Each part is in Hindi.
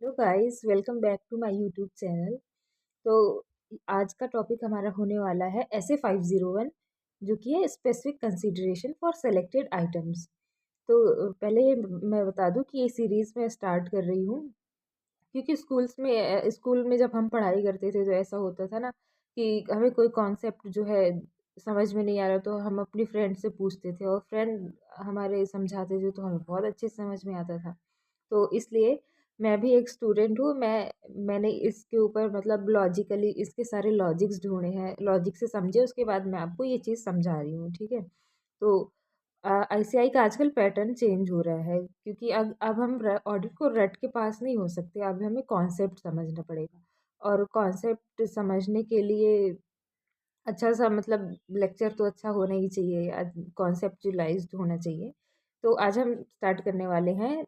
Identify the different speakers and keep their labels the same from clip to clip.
Speaker 1: Hello guys, welcome back to my YouTube channel. तो आज का टॉपिक हमारा होने वाला है ऐसे 501, जो कि है specific consideration for selected items. तो पहले मैं बता दूं कि ये सीरीज़ मैं स्टार्ट कर रही हूँ क्योंकि स्कूल में जब हम पढ़ाई करते थे तो ऐसा होता था ना कि हमें कोई कॉन्सेप्ट जो है समझ में नहीं आ रहा तो हम अपनी फ्रेंड से पूछते थे और फ्रेंड हमारे समझाते थे तो हमें बहुत अच्छे से समझ में आता था। तो इसलिए मैं भी एक स्टूडेंट हूँ। मैंने इसके ऊपर मतलब लॉजिकली इसके सारे लॉजिक्स ढूँढे हैं, लॉजिक से समझे उसके बाद मैं आपको ये चीज़ समझा रही हूँ, ठीक है? तो आईसीआई का आजकल पैटर्न चेंज हो रहा है क्योंकि अब हम ऑडिट को रट के पास नहीं हो सकते, अब हमें कॉन्सेप्ट समझना पड़ेगा। और कॉन्सेप्ट समझने के लिए अच्छा सा मतलब लेक्चर तो अच्छा होना ही चाहिए, कॉन्सेप्चुअलाइज्ड होना चाहिए। तो आज हम स्टार्ट करने वाले हैं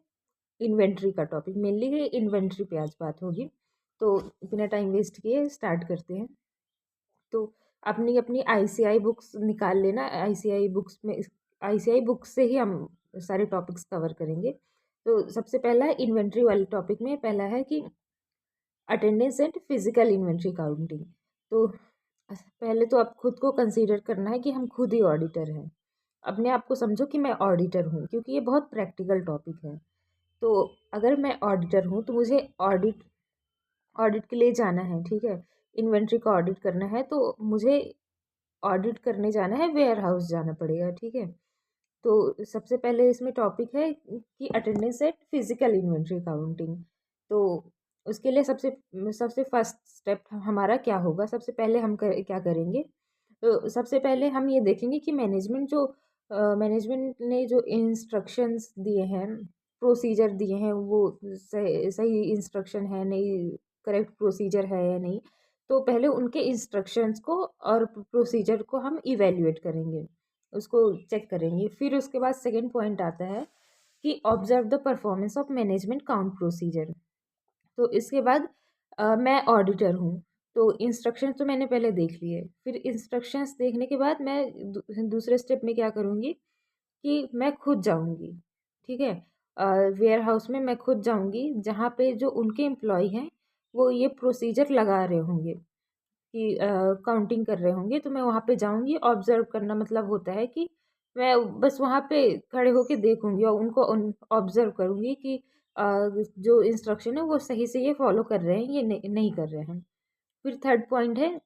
Speaker 1: इन्वेंट्री का टॉपिक। मेनली इन्वेंट्री पे आज बात होगी। तो बिना टाइम वेस्ट किए स्टार्ट करते हैं। तो अपनी अपनी आईसीआई बुक्स निकाल लेना। आईसीआई बुक्स से ही हम सारे टॉपिक्स कवर करेंगे। तो सबसे पहला इन्वेंट्री वाले टॉपिक में पहला है कि attendance and physical inventory counting. तो पहले तो आप खुद को कंसीडर करना है कि हम खुद ही ऑडिटर हैं। अपने आप को समझो कि मैं ऑडिटर हूँ, क्योंकि ये बहुत प्रैक्टिकल टॉपिक है। तो अगर मैं ऑडिटर हूँ तो मुझे ऑडिट ऑडिट के लिए जाना है, ठीक है? इन्वेंट्री का ऑडिट करना है तो मुझे ऑडिट करने जाना है, वेयर हाउस जाना पड़ेगा, ठीक है? तो सबसे पहले इसमें टॉपिक है कि attendance eight physical inventory counting. तो उसके लिए सबसे सबसे फर्स्ट स्टेप हमारा क्या होगा? सबसे पहले क्या करेंगे? तो सबसे पहले हम ये देखेंगे कि मैनेजमेंट ने जो इंस्ट्रक्शंस दिए हैं, प्रोसीजर दिए हैं, वो सही सही इंस्ट्रक्शन है नहीं, करेक्ट प्रोसीजर है या नहीं। तो पहले उनके इंस्ट्रक्शंस को और प्रोसीजर को हम इवेल्युएट करेंगे, उसको चेक करेंगे। फिर उसके बाद सेकंड पॉइंट आता है कि observe the performance of management count procedure. तो इसके बाद मैं ऑडिटर हूँ, तो इंस्ट्रक्शंस तो मैंने पहले देख लिए। फिर इंस्ट्रक्शंस देखने के बाद मैं दूसरे स्टेप में क्या करूँगी कि मैं खुद जाऊँगी, ठीक है? वेयर हाउस में मैं खुद जाऊँगी, जहाँ पे जो उनके एम्प्लॉय हैं, वो ये प्रोसीजर लगा रहे होंगे कि काउंटिंग कर रहे होंगे। तो मैं वहाँ पे जाऊँगी। ऑब्ज़र्व करना मतलब होता है कि मैं बस वहाँ पे खड़े होके देखूँगी और उनको ऑब्ज़र्व करूँगी कि अ, जो इंस्ट्रक्शन है वो सही से ये फ़ॉलो कर रहे हैं, ये नहीं कर रहे हैं। फिर थर्ड पॉइंट है,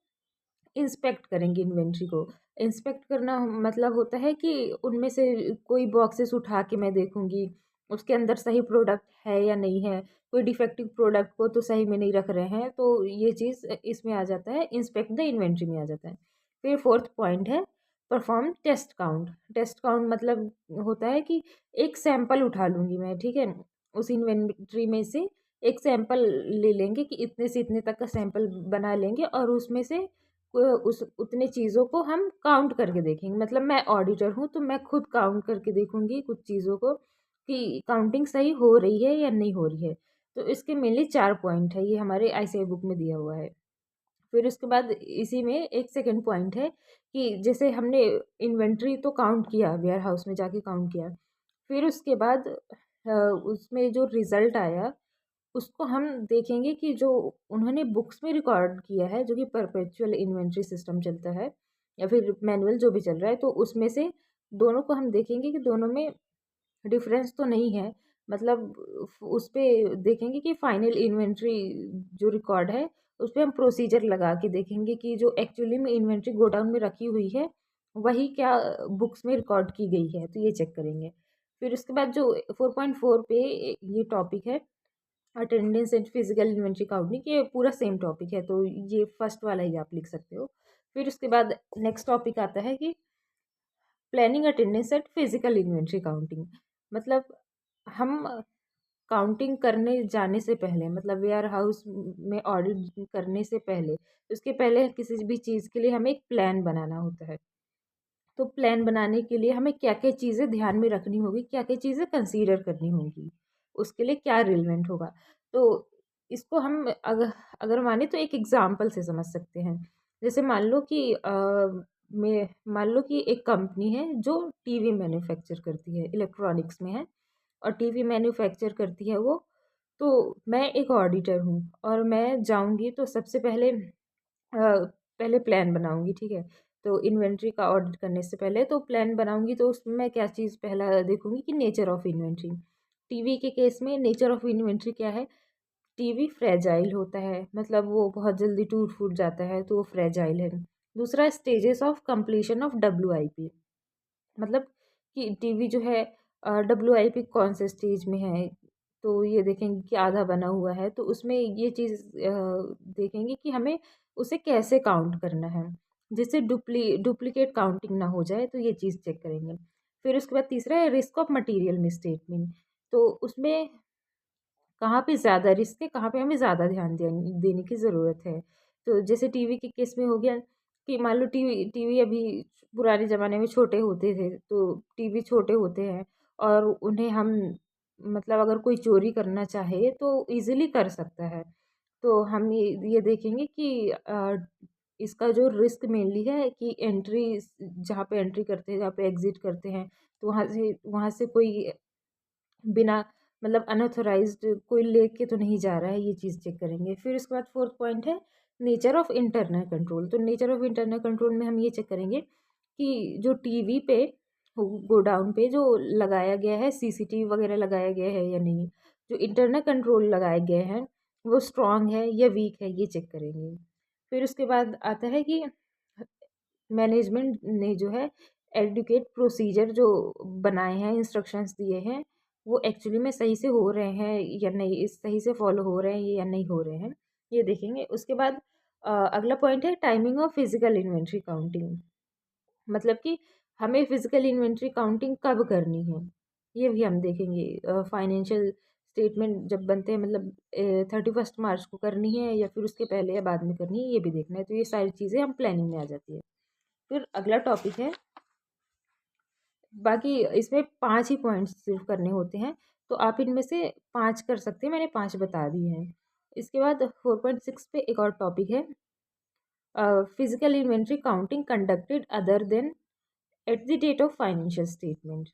Speaker 1: इंस्पेक्ट करेंगे इन्वेंट्री को। इंस्पेक्ट करना मतलब होता है कि उनमें से कोई बॉक्सेस उठा के मैं देखूँगी, उसके अंदर सही प्रोडक्ट है या नहीं है। कोई डिफेक्टिव प्रोडक्ट को तो सही में नहीं रख रहे हैं, तो ये चीज़ इसमें आ जाता है, इंस्पेक्ट द इन्वेंट्री में आ जाता है। फिर फोर्थ पॉइंट है, perform test count. Test count मतलब होता है कि एक सैंपल उठा लूँगी मैं, ठीक है? उस इन्वेंट्री में से एक सैंपल ले लेंगे कि इतने से इतने तक का सैंपल बना लेंगे और उसमें से उस उतने चीज़ों को हम काउंट करके देखेंगे। मतलब मैं ऑडिटर हूँ, तो मैं खुद काउंट करके देखूँगी कुछ चीज़ों को कि काउंटिंग सही हो रही है या नहीं हो रही है। तो इसके मेनली 4 पॉइंट है, ये हमारे आईसीआई बुक में दिया हुआ है। फिर उसके बाद इसी में एक सेकंड पॉइंट है कि जैसे हमने इन्वेंट्री तो काउंट किया, वेयर हाउस में जाके काउंट किया। फिर उसके बाद उसमें जो रिज़ल्ट आया, उसको हम देखेंगे कि जो उन्होंने बुक्स में रिकॉर्ड किया है, जो कि परपेचुअल इन्वेंट्री सिस्टम चलता है या फिर मैनुअल जो भी चल रहा है, तो उसमें से दोनों को हम देखेंगे कि दोनों में डिफरेंस तो नहीं है। मतलब उस पे देखेंगे कि फाइनल इन्वेंट्री जो रिकॉर्ड है, उस पे हम प्रोसीजर लगा के देखेंगे कि जो एक्चुअली में इन्वेंट्री गोडाउन में रखी हुई है, वही क्या बुक्स में रिकॉर्ड की गई है, तो ये चेक करेंगे। फिर उसके बाद जो 4.4 पे ये टॉपिक है, attendance and physical inventory counting, ये पूरा सेम टॉपिक है, तो ये फर्स्ट वाला ही आप लिख सकते हो। फिर उसके बाद नेक्स्ट टॉपिक आता है कि planning attendance eight physical inventory counting. मतलब हम काउंटिंग करने जाने से पहले, मतलब वेयर हाउस में ऑडिट करने से पहले, उसके पहले किसी भी चीज़ के लिए हमें एक प्लान बनाना होता है। तो प्लान बनाने के लिए हमें क्या-क्या चीज़ें ध्यान में रखनी होगी, क्या-क्या चीज़ें कंसीडर करनी होगी, उसके लिए क्या रिलेवेंट होगा। तो इसको हम अगर माने तो एक एग्ज़ाम्पल से समझ सकते हैं। जैसे मान लो कि एक कंपनी है जो टीवी मैन्युफैक्चर करती है, इलेक्ट्रॉनिक्स में है और टीवी मैन्युफैक्चर करती है वो। तो मैं एक ऑडिटर हूँ और मैं जाऊँगी तो सबसे पहले पहले प्लान बनाऊँगी, ठीक है? तो इन्वेंट्री का ऑडिट करने से पहले तो प्लान बनाऊँगी, तो उसमें मैं क्या चीज़ पहला देखूँगी कि नेचर ऑफ़ इन्वेंट्री। टीवी के केस में नेचर ऑफ़ इन्वेंट्री क्या है? टीवी फ्रेजाइल होता है, मतलब वो बहुत जल्दी टूट-फूट जाता है, तो वो फ्रेजाइल है। दूसरा stages of completion of WIP, मतलब कि टीवी जो है डब्ल्यूआईपी कौन से स्टेज में है, तो ये देखेंगे कि आधा बना हुआ है, तो उसमें ये चीज़ देखेंगे कि हमें उसे कैसे काउंट करना है, जिससे डुप्लीकेट काउंटिंग ना हो जाए, तो ये चीज़ चेक करेंगे। फिर उसके बाद तीसरा है रिस्क ऑफ मटीरियल मिसस्टेटमेंट, तो उसमें कहाँ पे ज़्यादा रिस्क है, कहाँ पे हमें ज़्यादा ध्यान देने की ज़रूरत है। तो जैसे टीवी के केस में हो गया कि मान लो टीवी टीवी अभी पुराने ज़माने में छोटे होते थे, तो टीवी छोटे होते हैं और उन्हें हम मतलब अगर कोई चोरी करना चाहे तो ईज़िली कर सकता है। तो हम ये देखेंगे कि इसका जो रिस्क मेनली है कि एंट्री जहाँ पे एंट्री करते हैं, जहाँ पे एग्ज़िट करते हैं, तो वहाँ से कोई बिना मतलब अनऑथराइज्ड कोई लेके तो नहीं जा रहा है, ये चीज़ चेक करेंगे। फिर उसके बाद फोर्थ पॉइंट है नेचर ऑफ इंटरनल कंट्रोल। तो नेचर ऑफ इंटरनल कंट्रोल में हम ये चेक करेंगे कि जो टीवी पे गोडाउन पे जो लगाया गया है, सीसीटीवी वगैरह लगाया गया है या नहीं। जो इंटरनल कंट्रोल लगाए गए हैं वो स्ट्रॉन्ग है या वीक है, ये चेक करेंगे। फिर उसके बाद आता है कि मैनेजमेंट ने जो है एडुकेट प्रोसीजर जो बनाए हैं, इंस्ट्रक्शंस दिए हैं, वो एक्चुअली में सही से हो रहे हैं या नहीं, इस सही से फॉलो हो रहे हैं या नहीं हो रहे हैं, ये देखेंगे। उसके बाद अगला पॉइंट है timing of physical inventory counting, मतलब कि हमें फिजिकल इन्वेंट्री काउंटिंग कब करनी है, ये भी हम देखेंगे। फाइनेंशियल स्टेटमेंट जब बनते हैं, मतलब 31 मार्च को करनी है या फिर उसके पहले या बाद में करनी है, ये भी देखना है। तो ये सारी चीज़ें हम प्लानिंग में आ जाती है। फिर अगला टॉपिक है, बाकी इसमें 5 ही पॉइंट्स सिर्फ करने होते हैं, तो आप इनमें से 5 कर सकते हैं, मैंने 5 बता दिए हैं। इसके बाद 4.6 पे एक और टॉपिक है, physical inventory counting conducted other than at the date of financial statement,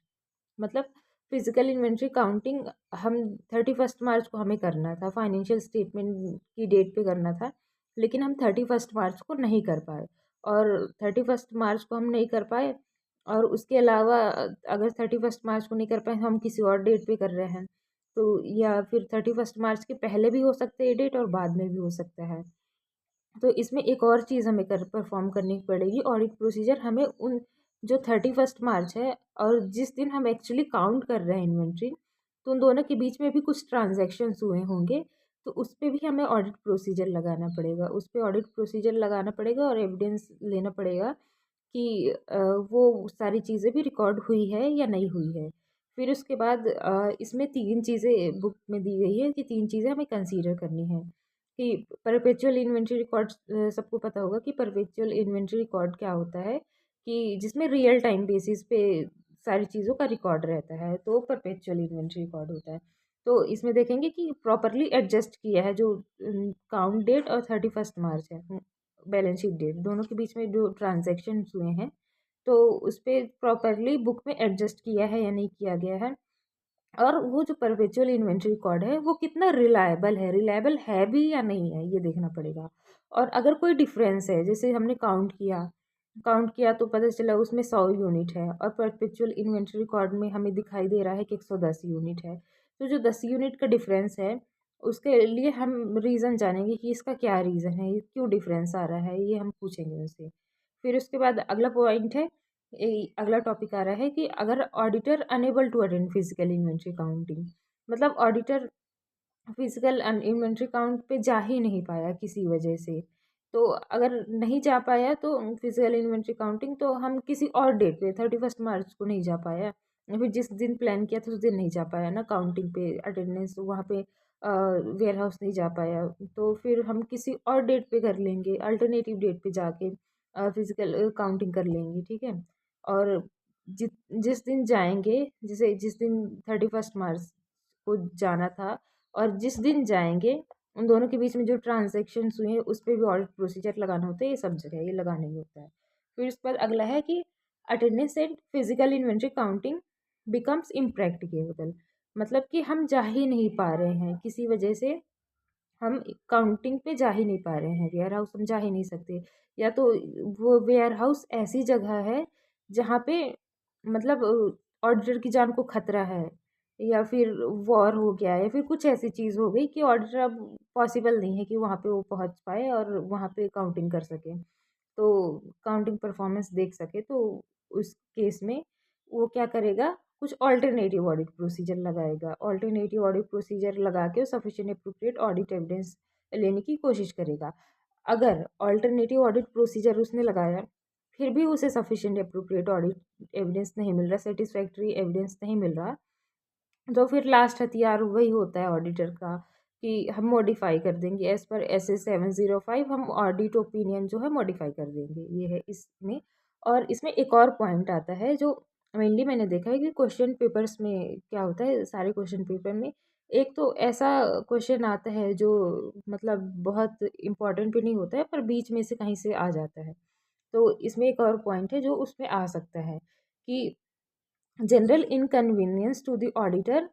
Speaker 1: मतलब फिजिकल इन्वेंट्री काउंटिंग हम 31 मार्च को हमें करना था, फाइनेंशियल स्टेटमेंट की डेट पे करना था, लेकिन हम 31 मार्च को नहीं कर पाए। और 31 मार्च को हम नहीं कर पाए, और उसके अलावा अगर 31 मार्च को नहीं कर पाए, हम किसी और डेट पे कर रहे हैं, तो या फिर 31 मार्च के पहले भी हो सकता है ये डेट और बाद में भी हो सकता है। तो इसमें एक और चीज़ हमें परफॉर्म करनी पड़ेगी, ऑडिट प्रोसीजर हमें उन जो 31 मार्च है और जिस दिन हम एक्चुअली काउंट कर रहे हैं इन्वेंट्री, तो उन दोनों के बीच में भी कुछ ट्रांजैक्शंस हुए होंगे, तो उस पे भी हमें ऑडिट प्रोसीजर लगाना पड़ेगा, उस पे ऑडिट प्रोसीजर लगाना पड़ेगा और एविडेंस लेना पड़ेगा कि वो सारी चीज़ें भी रिकॉर्ड हुई है या नहीं हुई है। फिर उसके बाद इसमें 3 चीज़ें बुक में दी गई है कि 3 चीज़ें हमें कंसीडर करनी है कि परपेचुअल इन्वेंट्री रिकॉर्ड, सबको पता होगा कि परपेचुअल इन्वेंट्री रिकॉर्ड क्या होता है, कि जिसमें रियल टाइम बेसिस पे सारी चीज़ों का रिकॉर्ड रहता है, तो परपेचुअल इन्वेंट्री रिकॉर्ड होता है। तो इसमें देखेंगे कि प्रॉपरली एडजस्ट किया है जो काउंट डेट और 31 मार्च है, बैलेंस शीट डेट दोनों के बीच में जो ट्रांजेक्शन हुए हैं, तो उस पर प्रॉपरली बुक में एडजस्ट किया है या नहीं किया गया है। और वो जो परपेचुअल इन्वेंट्री रिकॉर्ड है वो कितना रिलायबल है भी या नहीं है, ये देखना पड़ेगा। और अगर कोई डिफरेंस है, जैसे हमने काउंट किया तो पता चला उसमें 100 यूनिट है और परपेचुअल इन्वेंट्री रिकॉर्ड में हमें दिखाई दे रहा है कि 110 यूनिट है, तो जो 10 यूनिट का डिफरेंस है उसके लिए हम रीज़न जानेंगे कि इसका क्या रीज़न है, ये क्यों डिफरेंस आ रहा है, ये हम पूछेंगे उनसे। फिर उसके बाद अगला पॉइंट है, अगला टॉपिक आ रहा है कि अगर auditor unable to attend physical inventory counting, मतलब ऑडिटर फिजिकल इन्वेंट्री काउंट पे जा ही नहीं पाया किसी वजह से, तो अगर नहीं जा पाया तो फिजिकल इन्वेंट्री काउंटिंग, तो हम किसी और डेट पे 31 मार्च को नहीं जा पाया या फिर जिस दिन प्लान किया था उस दिन नहीं जा पाया ना काउंटिंग पे, अटेंडेंस वहाँ पे वेयर हाउस नहीं जा पाया, तो फिर हम किसी और डेट पे कर लेंगे, अल्टरनेटिव डेट पे जाके फिजिकल काउंटिंग कर लेंगे, ठीक है। और जिस जिस दिन जाएंगे, जैसे जिस दिन 31 मार्च को जाना था और जिस दिन जाएंगे, उन दोनों के बीच में जो ट्रांजैक्शंस हुए हैं उस पे भी ऑडिट प्रोसीजर लगाना होता है, ये सब जगह ये लगाना ही होता है। फिर उसके बाद अगला है कि attendance and physical inventory counting becomes impracticable, मतलब कि हम जा ही नहीं पा रहे हैं किसी वजह से, हम काउंटिंग पे जा ही नहीं पा रहे हैं, वेयर हाउस हम जा ही नहीं सकते। या तो वो वेयर हाउस ऐसी जगह है जहाँ पे मतलब ऑडिटर की जान को खतरा है, या फिर वॉर हो गया, या फिर कुछ ऐसी चीज़ हो गई कि ऑडिटर अब पॉसिबल नहीं है कि वहाँ पे वो पहुँच पाए और वहाँ पे काउंटिंग कर सके, तो काउंटिंग परफॉर्मेंस देख सके। तो उस केस में वो क्या करेगा, कुछ ऑल्टरनेटिव ऑडिट प्रोसीजर लगाएगा। ऑल्टरनेटिव ऑडिट प्रोसीजर लगा के सफिशिएंट एप्रोप्रिएट ऑडिट एविडेंस लेने की कोशिश करेगा। अगर ऑल्टरनेटिव ऑडिट प्रोसीजर उसने लगाया, फिर भी उसे सफिशिएंट एप्रोप्रिएट ऑडिट एविडेंस नहीं मिल रहा, सेटिस्फैक्ट्री एविडेंस नहीं मिल रहा, तो फिर लास्ट हथियार वही होता है ऑडिटर का कि हम मॉडिफाई कर देंगे, एज पर SS 705 हम ऑडिट ओपिनियन जो है मॉडिफाई कर देंगे। ये है इसमें। और इसमें एक और पॉइंट आता है जो मेनली मैंने देखा है कि क्वेश्चन पेपर्स में क्या होता है, सारे क्वेश्चन पेपर में एक तो ऐसा क्वेश्चन आता है जो मतलब बहुत इम्पोर्टेंट भी नहीं होता है, पर बीच में से कहीं से आ जाता है। तो इसमें एक और पॉइंट है जो उसमें आ सकता है कि general inconvenience to the auditor,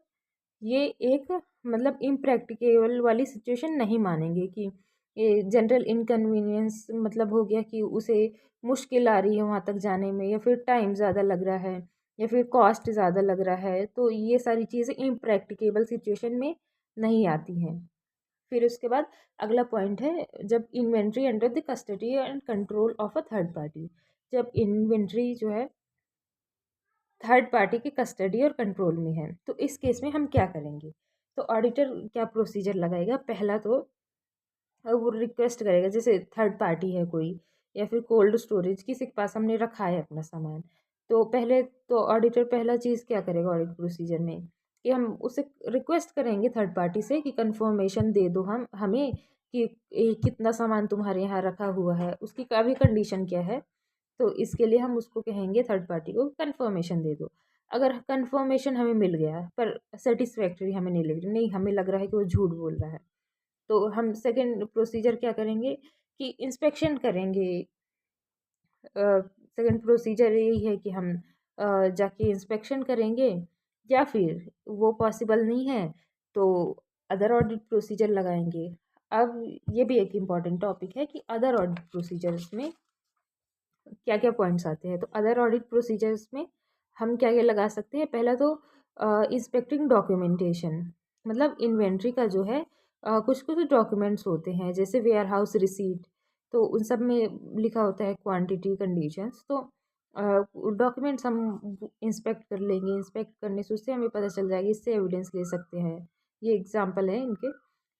Speaker 1: ये एक मतलब इम्प्रैक्टिकेबल वाली सिचुएशन नहीं मानेंगे कि ये जनरल इनकन्वीनियंस मतलब हो गया कि उसे मुश्किल आ रही है वहाँ तक जाने में, या फिर टाइम ज़्यादा लग रहा है, या फिर कॉस्ट ज़्यादा लग रहा है, तो ये सारी चीज़ें इम्प्रैक्टिकेबल सिचुएशन में नहीं आती हैं। फिर उसके बाद अगला पॉइंट है, जब inventory under the custody and control of a third party, जब इन्वेंट्री जो है थर्ड पार्टी की कस्टडी और कंट्रोल में है, तो इस केस में हम क्या करेंगे। तो ऑडिटर क्या प्रोसीजर लगाएगा, पहला तो वो रिक्वेस्ट करेगा, जैसे थर्ड पार्टी है कोई, या फिर कोल्ड स्टोरेज किसी के पास हमने रखा है अपना सामान, तो पहले तो ऑडिटर पहला चीज़ क्या करेगा ऑडिट प्रोसीजर में, कि हम उसे रिक्वेस्ट करेंगे थर्ड पार्टी से कि कंफर्मेशन दे दो हम हमें कि कितना सामान तुम्हारे यहाँ रखा हुआ है, उसकी का भी कंडीशन क्या है। तो इसके लिए हम उसको कहेंगे थर्ड पार्टी को कंफर्मेशन दे दो। अगर कंफर्मेशन हमें मिल गया पर सेटिस्फैक्टरी हमें नहीं लग रही, नहीं हमें लग रहा है कि वो झूठ बोल रहा है, तो हम सेकंड प्रोसीजर क्या करेंगे कि इंस्पेक्शन करेंगे। सेकंड प्रोसीजर यही है कि हम जाके इंस्पेक्शन करेंगे, या फिर वो पॉसिबल नहीं है तो अदर ऑडिट प्रोसीजर लगाएंगे। अब ये भी एक इम्पॉर्टेंट टॉपिक है कि अदर ऑडिट प्रोसीजर्स में क्या क्या पॉइंट्स आते हैं। तो अदर ऑडिट प्रोसीजर्स में हम क्या क्या लगा सकते हैं, पहला तो इंस्पेक्टिंग डॉक्यूमेंटेशन, मतलब इन्वेंट्री का जो है कुछ कुछ डॉक्यूमेंट्स होते हैं जैसे वेयर हाउस रिसीट, तो उन सब में लिखा होता है क्वांटिटी कंडीशंस, तो डॉक्यूमेंट्स हम इंस्पेक्ट कर लेंगे। इंस्पेक्ट करने से उससे हमें पता चल जाएगा, इससे एविडेंस ले सकते हैं। ये एग्जांपल है इनके।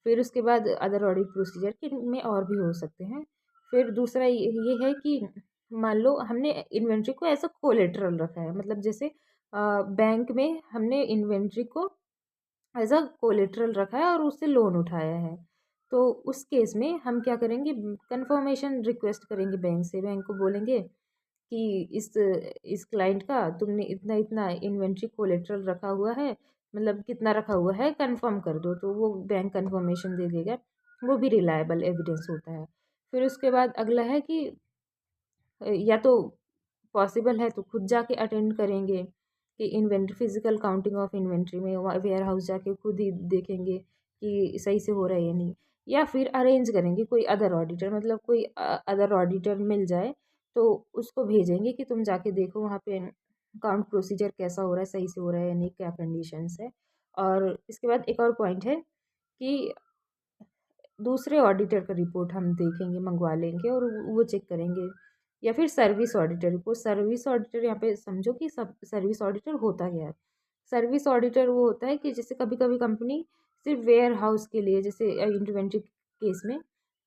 Speaker 1: फिर उसके बाद अदर ऑडिट प्रोसीजर के में और भी हो सकते हैं। फिर दूसरा ये है कि मान लो हमने इन्वेंट्री को एज अ कोलेटरल रखा है, मतलब जैसे बैंक में हमने इन्वेंट्री को एज अ कोलेटरल रखा है और उससे लोन उठाया है, तो उस केस में हम क्या करेंगे, कंफर्मेशन रिक्वेस्ट करेंगे बैंक से। बैंक को बोलेंगे कि इस क्लाइंट का तुमने इतना इतना इन्वेंट्री कोलेटरल रखा हुआ है, मतलब कितना रखा हुआ है कंफर्म कर दो, तो वो बैंक कंफर्मेशन दे देगा। वो भी रिलायबल एविडेंस होता है। फिर उसके बाद अगला है कि या तो पॉसिबल है तो खुद जाके अटेंड करेंगे कि inventory physical counting of inventory में वेयर हाउस जाके खुद ही देखेंगे कि सही से हो रहा है या नहीं, या फिर अरेंज करेंगे कोई अदर ऑडिटर, मतलब कोई अदर ऑडिटर मिल जाए तो उसको भेजेंगे कि तुम जाके देखो वहाँ पे अकाउंट प्रोसीजर कैसा हो रहा है, सही से हो रहा है या नहीं, क्या कंडीशंस है। और इसके बाद एक और पॉइंट है कि दूसरे ऑडिटर का रिपोर्ट हम देखेंगे, मंगवा लेंगे और वो चेक करेंगे। या फिर service auditor report, service auditor यहाँ पे समझो कि सब सर्विस ऑडिटर होता क्या है। सर्विस ऑडिटर वो होता है कि जैसे कभी कभी कंपनी सिर्फ वेयर हाउस के लिए, जैसे इन्वेंट्री केस में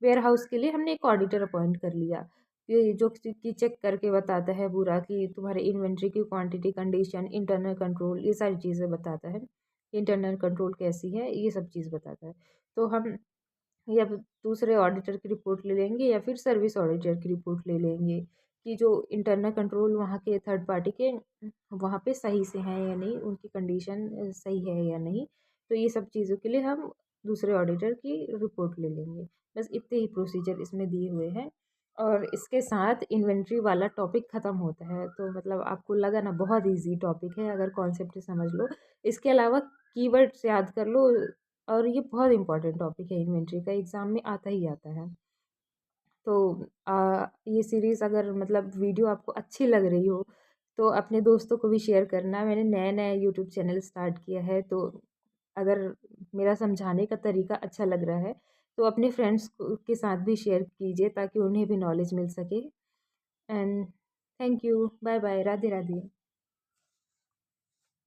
Speaker 1: वेयर हाउस के लिए हमने एक ऑडिटर अपॉइंट कर लिया, ये जो कि चेक करके बताता है पूरा कि तुम्हारे इन्वेंट्री की क्वांटिटी कंडीशन इंटरनल कंट्रोल ये सारी चीज़ें बताता है, इंटरनल कंट्रोल कैसी है ये सब चीज़ बताता है। तो हम या फिर दूसरे ऑडिटर की रिपोर्ट ले लेंगे या फिर सर्विस ऑडिटर की रिपोर्ट ले लेंगे कि जो इंटरनल कंट्रोल वहाँ के थर्ड पार्टी के वहाँ पे सही से हैं या नहीं, उनकी कंडीशन सही है या नहीं। तो ये सब चीज़ों के लिए हम दूसरे ऑडिटर की रिपोर्ट ले लेंगे। बस इतने ही प्रोसीजर इसमें दिए हुए हैं और इसके साथ इन्वेंट्री वाला टॉपिक ख़त्म होता है। तो मतलब आपको लगा ना बहुत ईजी टॉपिक है अगर कॉन्सेप्ट समझ लो। इसके अलावा कीवर्ड्स याद कर लो। और ये बहुत इंपॉर्टेंट टॉपिक है, इन्वेंट्री का एग्ज़ाम में आता ही आता है। तो ये सीरीज़ अगर मतलब वीडियो आपको अच्छी लग रही हो, तो अपने दोस्तों को भी शेयर करना। मैंने नया-नया यूट्यूब चैनल स्टार्ट किया है, तो अगर मेरा समझाने का तरीका अच्छा लग रहा है, तो अपने फ्रेंड्स को के साथ भी शेयर कीजिए ताकि उन्हें भी नॉलेज मिल सके। And thank you. Bye-bye. Radhe Radhe.